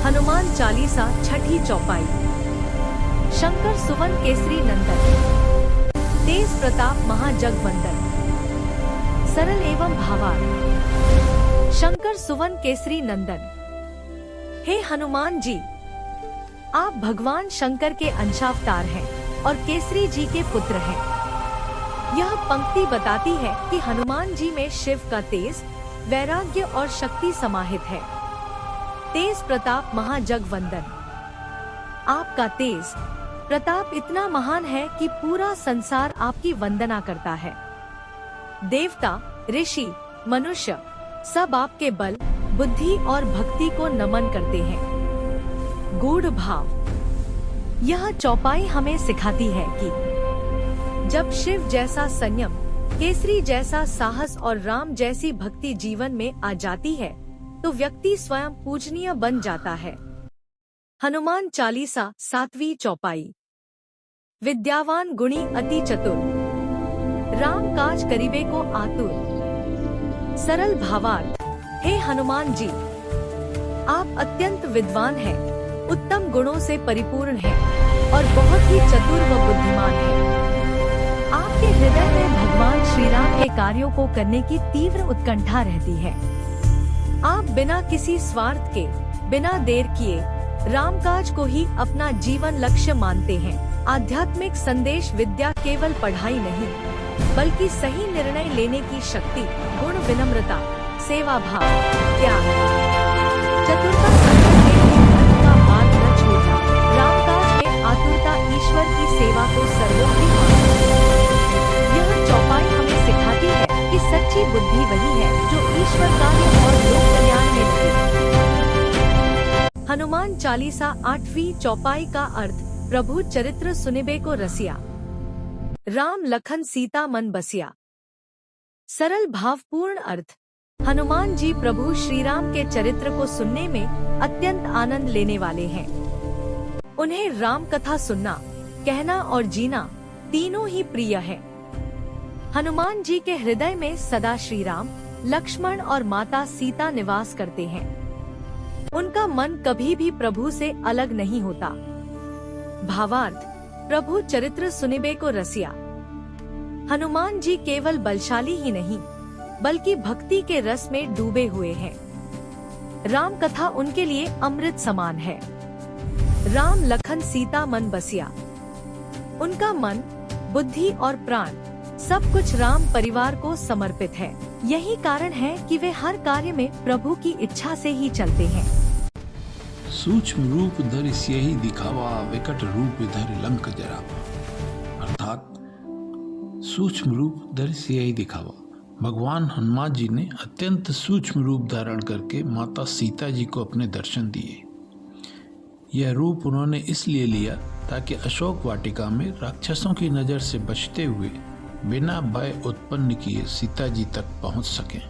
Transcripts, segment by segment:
हनुमान चालीसा छठी चौपाई। शंकर सुवन केसरी नंदन, तेज प्रताप महाजगवंदन, सरल एवं भावार्थ। शंकर सुवन केसरी नंदन। हे हनुमान जी, आप भगवान शंकर के अंशावतार हैं और केसरी जी के पुत्र हैं। यह पंक्ति बताती है कि हनुमान जी में शिव का तेज, वैराग्य और शक्ति समाहित है। तेज प्रताप महाजगवंदन। आपका तेज प्रताप इतना महान है कि पूरा संसार आपकी वंदना करता है। देवता, ऋषि, मनुष्य सब आपके बल, बुद्धि और भक्ति को नमन करते हैं। गूढ़ भाव। यह चौपाई हमें सिखाती है कि जब शिव जैसा संयम, केसरी जैसा साहस और राम जैसी भक्ति जीवन में आ जाती है तो व्यक्ति स्वयं पूजनीय बन जाता है। हनुमान चालीसा सातवीं चौपाई। विद्यावान गुणी अति चतुर, राम काज करिबे को आतुर। सरल भावार्थ। हे हनुमान जी, आप अत्यंत विद्वान हैं, उत्तम गुणों से परिपूर्ण हैं और बहुत ही चतुर व बुद्धिमान हैं। आपके हृदय में भगवान श्री राम के कार्यों को करने की तीव्र उत्कंठा रहती है। आप बिना किसी स्वार्थ के, बिना देर किए रामकाज को ही अपना जीवन लक्ष्य मानते हैं। आध्यात्मिक संदेश विद्या केवल पढ़ाई नहीं, बल्कि सही निर्णय लेने की शक्ति, गुण, विनम्रता, सेवा भाव, त्याग, चतुरता, संकट में भी धर्म का मार्ग न छोड़ना, रामकाज में आतुरता, ईश्वर की सेवा को सर्वोपरि मानना। यह चौपाई हमें सिखाती है कि सच्ची बुद्धि वही है जो ईश्वर कार्य और लोक कल्याण में लगे। हनुमान चालीसा आठवीं चौपाई का अर्थ। प्रभु चरित्र सुनिबे को रसिया, राम लखन सीता मन बसिया। सरल भावपूर्ण अर्थ। हनुमान जी प्रभु श्री राम के चरित्र को सुनने में अत्यंत आनंद लेने वाले हैं। उन्हें राम कथा सुनना, कहना और जीना तीनों ही प्रिय है। हनुमान जी के हृदय में सदा श्री राम, लक्ष्मण और माता सीता निवास करते हैं। उनका मन कभी भी प्रभु से अलग नहीं होता। भावार्थ। प्रभु चरित्र सुनिबे को रसिया। हनुमान जी केवल बलशाली ही नहीं, बल्कि भक्ति के रस में डूबे हुए हैं। राम कथा उनके लिए अमृत समान है। राम लखन सीता मन बसिया। उनका मन, बुद्धि और प्राण सब कुछ राम परिवार को समर्पित है। यही कारण है कि वे हर कार्य में प्रभु की इच्छा से ही चलते हैं। सूक्ष्म रूप धरि सियहि दिखावा, विकट रूप धरि लंक जरावा। अर्थात सूक्ष्म रूप धरि सियहि दिखावा। भगवान हनुमान जी ने अत्यंत सूक्ष्म रूप धारण करके माता सीता जी को अपने दर्शन दिए। यह रूप उन्होंने इसलिए लिया ताकि अशोक वाटिका में राक्षसों की नजर से बचते हुए बिना भय उत्पन्न किए सीता जी तक पहुंच सकें।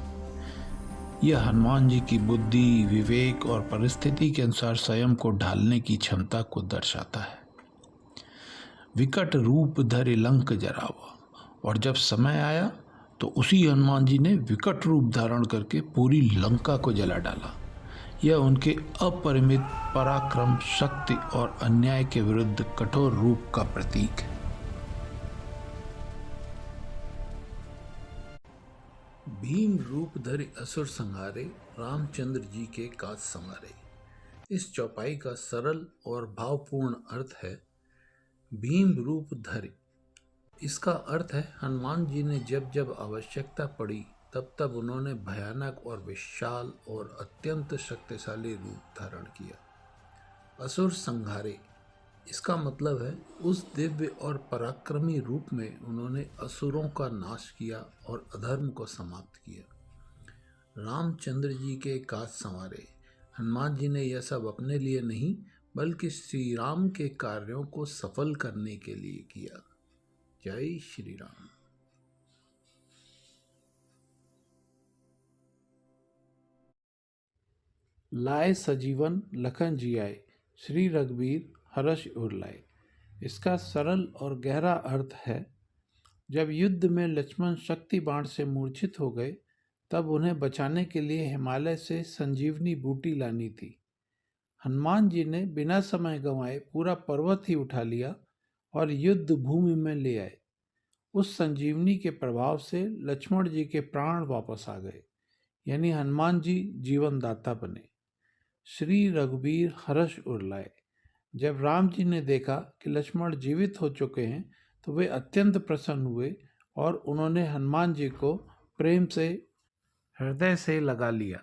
यह हनुमान जी की बुद्धि, विवेक और परिस्थिति के अनुसार स्वयं को ढालने की क्षमता को दर्शाता है। विकट रूप धरि लंक जरावा। और जब समय आया तो उसी हनुमान जी ने विकट रूप धारण करके पूरी लंका को जला डाला। यह उनके अपरिमित पराक्रम, शक्ति और अन्याय के विरुद्ध कठोर रूप का प्रतीक है। भीम रूप धरि असुर संहारे, रामचंद्र जी के काज संवारे। इस चौपाई का सरल और भावपूर्ण अर्थ है भीम रूप धरि। इसका अर्थ है हनुमान जी ने जब जब आवश्यकता पड़ी तब तब उन्होंने भयानक और विशाल और अत्यंत शक्तिशाली रूप धारण किया। असुर संहारे, इसका मतलब है उस दिव्य और पराक्रमी रूप में उन्होंने असुरों का नाश किया और अधर्म को समाप्त किया। रामचंद्र जी के काज संवारे, हनुमान जी ने यह सब अपने लिए नहीं बल्कि श्री राम के कार्यों को सफल करने के लिए किया। जय श्री राम। लाए सजीवन लखन जियाए, श्री रघुबीर हर्ष उर लाए। इसका सरल और गहरा अर्थ है जब युद्ध में लक्ष्मण शक्ति बाण से मूर्छित हो गए तब उन्हें बचाने के लिए हिमालय से संजीवनी बूटी लानी थी। हनुमान जी ने बिना समय गंवाए पूरा पर्वत ही उठा लिया और युद्ध भूमि में ले आए। उस संजीवनी के प्रभाव से लक्ष्मण जी के प्राण वापस आ गए, यानी हनुमान जी जीवन दाता बने। श्री रघुबीर हर्ष उर जब राम जी ने देखा कि लक्ष्मण जीवित हो चुके हैं तो वे अत्यंत प्रसन्न हुए और उन्होंने हनुमान जी को प्रेम से हृदय से लगा लिया।